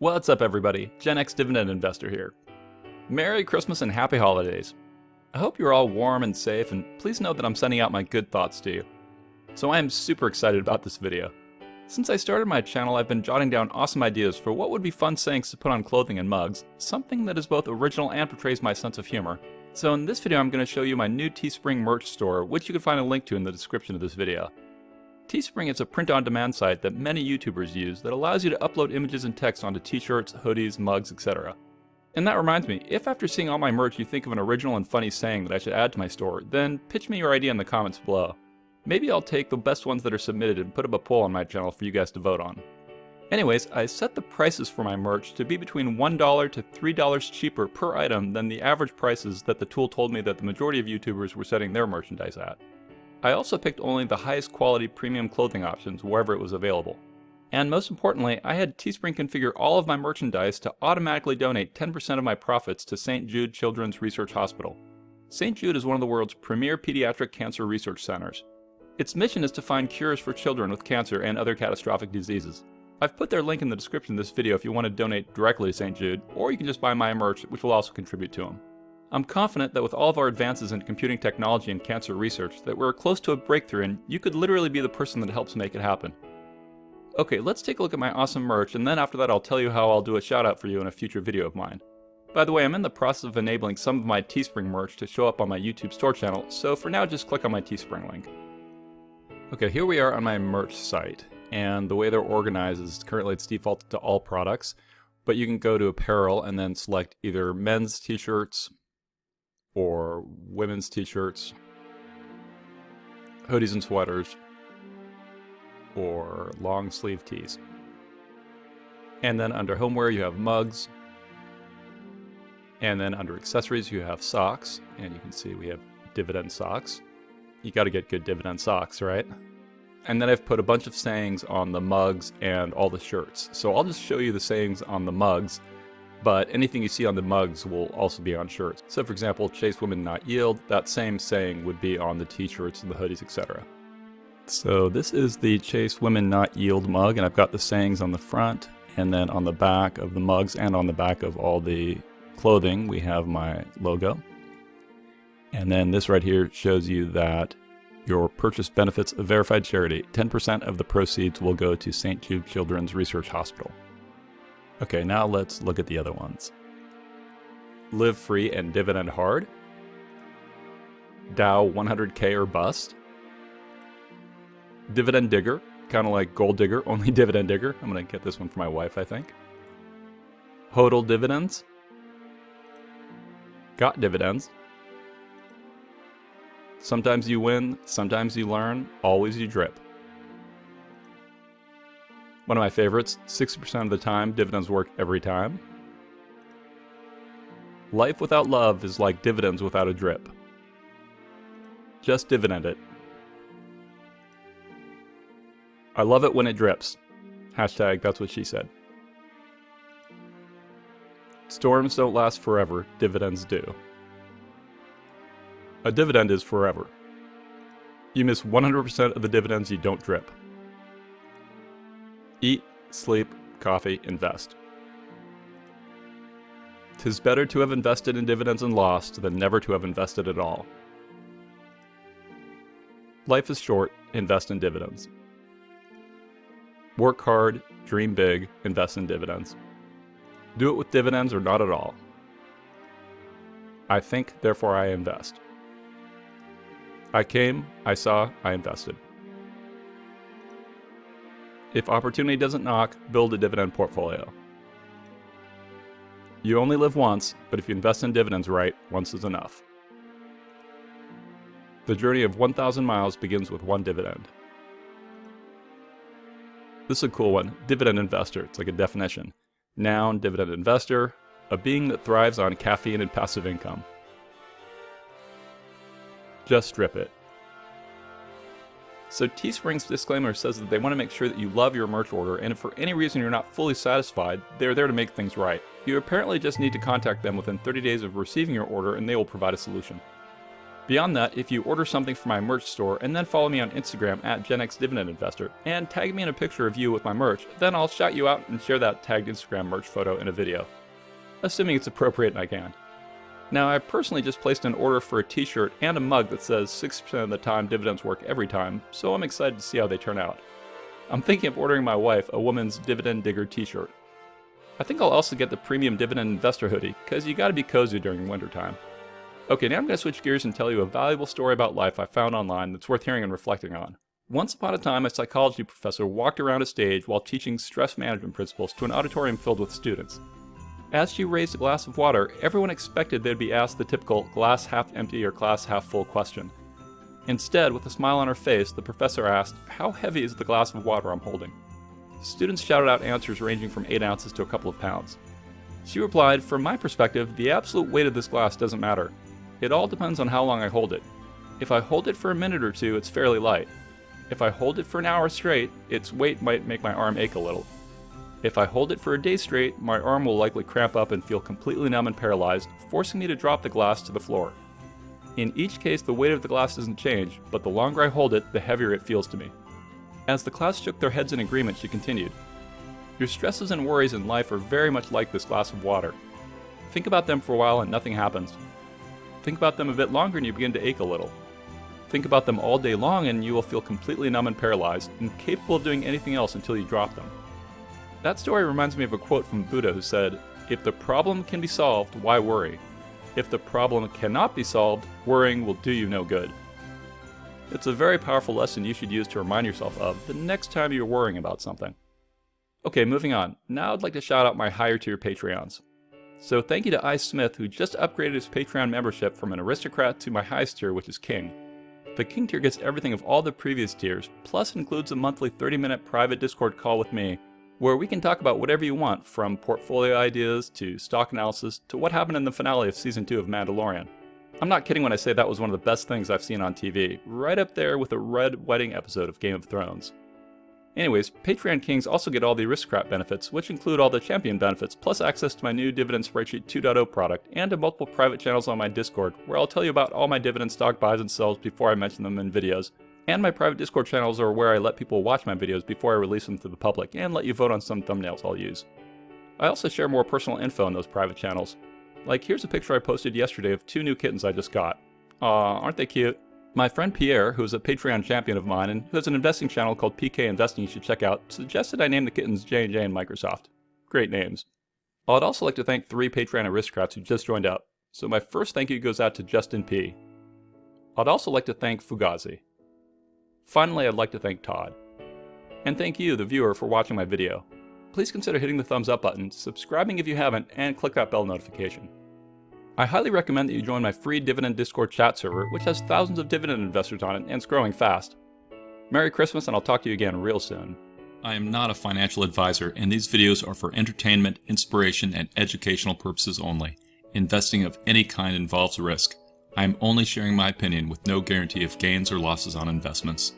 What's up everybody, GenExDividendInvestor here. Merry Christmas and Happy Holidays. I hope you're all warm and safe, and please note that I'm sending out my good thoughts to you. So I am super excited about this video. Since I started my channel, I've been jotting down awesome ideas for what would be fun sayings to put on clothing and mugs, something that is both original and portrays my sense of humor. So in this video I'm going to show you my new Teespring merch store, which you can find a link to in the description of this video. Teespring is a print-on-demand site that many YouTubers use that allows you to upload images and text onto t-shirts, hoodies, mugs, etc. And that reminds me, if after seeing all my merch you think of an original and funny saying that I should add to my store, then pitch me your idea in the comments below. Maybe I'll take the best ones that are submitted and put up a poll on my channel for you guys to vote on. Anyways, I set the prices for my merch to be between $1 to $3 cheaper per item than the average prices that the tool told me that the majority of YouTubers were setting their merchandise at. I also picked only the highest quality premium clothing options wherever it was available. And most importantly, I had Teespring configure all of my merchandise to automatically donate 10% of my profits to St. Jude Children's Research Hospital. St. Jude is one of the world's premier pediatric cancer research centers. Its mission is to find cures for children with cancer and other catastrophic diseases. I've put their link in the description of this video if you want to donate directly to St. Jude, or you can just buy my merch, which will also contribute to them. I'm confident that with all of our advances in computing technology and cancer research that we're close to a breakthrough and you could literally be the person that helps make it happen. Okay, let's take a look at my awesome merch, and then after that I'll tell you how I'll do a shout out for you in a future video of mine. By the way, I'm in the process of enabling some of my Teespring merch to show up on my YouTube store channel, so for now just click on my Teespring link. Okay, here we are on my merch site, and the way they're organized is currently it's defaulted to all products, but you can go to apparel and then select either men's t-shirts, or women's t-shirts, hoodies and sweaters, or long sleeve tees. And then under homeware you have mugs, and then under accessories you have socks, and you can see we have Dividend socks. You gotta get good Dividend socks, right? And then I've put a bunch of sayings on the mugs and all the shirts. So I'll just show you the sayings on the mugs, but anything you see on the mugs will also be on shirts. So for example, chase women not yield, that same saying would be on the t-shirts and the hoodies, etc. So this is the chase women not yield mug, and I've got the sayings on the front, and then on the back of the mugs and on the back of all the clothing we have my logo. And then this right here shows you that your purchase benefits a verified charity. 10% of the proceeds will go to St. Jude Children's Research Hospital. Okay, now let's look at the other ones. Live free and dividend hard. Dow 100K or bust. Dividend digger, kind of like gold digger, only dividend digger. I'm gonna get this one for my wife, I think. Hodl dividends. Got dividends. Sometimes you win, sometimes you learn, always you drip. One of my favorites, 60% of the time, dividends work every time. Life without love is like dividends without a drip. Just dividend it. I love it when it drips. Hashtag that's what she said. Storms don't last forever, dividends do. A dividend is forever. You miss 100% of the dividends you don't drip. Eat, sleep, coffee, invest. 'Tis better to have invested in dividends and lost than never to have invested at all. Life is short, invest in dividends. Work hard, dream big, invest in dividends. Do it with dividends or not at all. I think, therefore I invest. I came, I saw, I invested. If opportunity doesn't knock, build a dividend portfolio. You only live once, but if you invest in dividends right, once is enough. The journey of 1,000 miles begins with one dividend. This is a cool one, dividend investor, it's like a definition. Noun, dividend investor, a being that thrives on caffeine and passive income. Just drip it. So Teespring's disclaimer says that they want to make sure that you love your merch order, and if for any reason you're not fully satisfied, they're there to make things right. You apparently just need to contact them within 30 days of receiving your order and they will provide a solution. Beyond that, if you order something from my merch store and then follow me on Instagram at GenExDividendInvestor and tag me in a picture of you with my merch, then I'll shout you out and share that tagged Instagram merch photo in a video. Assuming it's appropriate and I can. Now, I personally just placed an order for a t-shirt and a mug that says 60% of the time dividends work every time, so I'm excited to see how they turn out. I'm thinking of ordering my wife a woman's Dividend Digger t-shirt. I think I'll also get the premium Dividend Investor hoodie, because you gotta be cozy during wintertime. Okay, now I'm gonna switch gears and tell you a valuable story about life I found online that's worth hearing and reflecting on. Once upon a time, a psychology professor walked around a stage while teaching stress management principles to an auditorium filled with students. As she raised a glass of water, everyone expected they'd be asked the typical glass half empty or glass half full question. Instead, with a smile on her face, the professor asked, "How heavy is the glass of water I'm holding?" Students shouted out answers ranging from 8 ounces to a couple of pounds. She replied, "From my perspective, the absolute weight of this glass doesn't matter. It all depends on how long I hold it. If I hold it for a minute or two, it's fairly light. If I hold it for an hour straight, its weight might make my arm ache a little. If I hold it for a day straight, my arm will likely cramp up and feel completely numb and paralyzed, forcing me to drop the glass to the floor. In each case, the weight of the glass doesn't change, but the longer I hold it, the heavier it feels to me." As the class shook their heads in agreement, she continued, "Your stresses and worries in life are very much like this glass of water. Think about them for a while and nothing happens. Think about them a bit longer and you begin to ache a little. Think about them all day long and you will feel completely numb and paralyzed, incapable of doing anything else until you drop them." That story reminds me of a quote from Buddha who said, "If the problem can be solved, why worry? If the problem cannot be solved, worrying will do you no good." It's a very powerful lesson you should use to remind yourself of the next time you're worrying about something. Okay, moving on. Now I'd like to shout out my higher tier Patreons. So thank you to I. Smith, who just upgraded his Patreon membership from an aristocrat to my highest tier, which is King. The King tier gets everything of all the previous tiers, plus includes a monthly 30-minute private Discord call with me, where we can talk about whatever you want, from portfolio ideas to stock analysis to what happened in the finale of Season 2 of Mandalorian. I'm not kidding when I say that was one of the best things I've seen on TV, right up there with a Red Wedding episode of Game of Thrones. Anyways, Patreon Kings also get all the aristocrat benefits, which include all the champion benefits, plus access to my new Dividend Spreadsheet 2.0 product, and to multiple private channels on my Discord, where I'll tell you about all my dividend stock buys and sells before I mention them in videos. And my private Discord channels are where I let people watch my videos before I release them to the public, and let you vote on some thumbnails I'll use. I also share more personal info in those private channels. Like, here's a picture I posted yesterday of 2 new kittens I just got. Aw, aren't they cute? My friend Pierre, who is a Patreon champion of mine and who has an investing channel called PK Investing you should check out, suggested I name the kittens J&J and Microsoft. Great names. I'd also like to thank 3 Patreon aristocrats who just joined up. So my first thank you goes out to Justin P. I'd also like to thank Fugazi. Finally, I'd like to thank Todd. And thank you, the viewer, for watching my video. Please consider hitting the thumbs up button, subscribing if you haven't, and click that bell notification. I highly recommend that you join my free Dividend Discord chat server, which has thousands of dividend investors on it and it's growing fast. Merry Christmas, and I'll talk to you again real soon. I am not a financial advisor, and these videos are for entertainment, inspiration, and educational purposes only. Investing of any kind involves risk. I am only sharing my opinion with no guarantee of gains or losses on investments.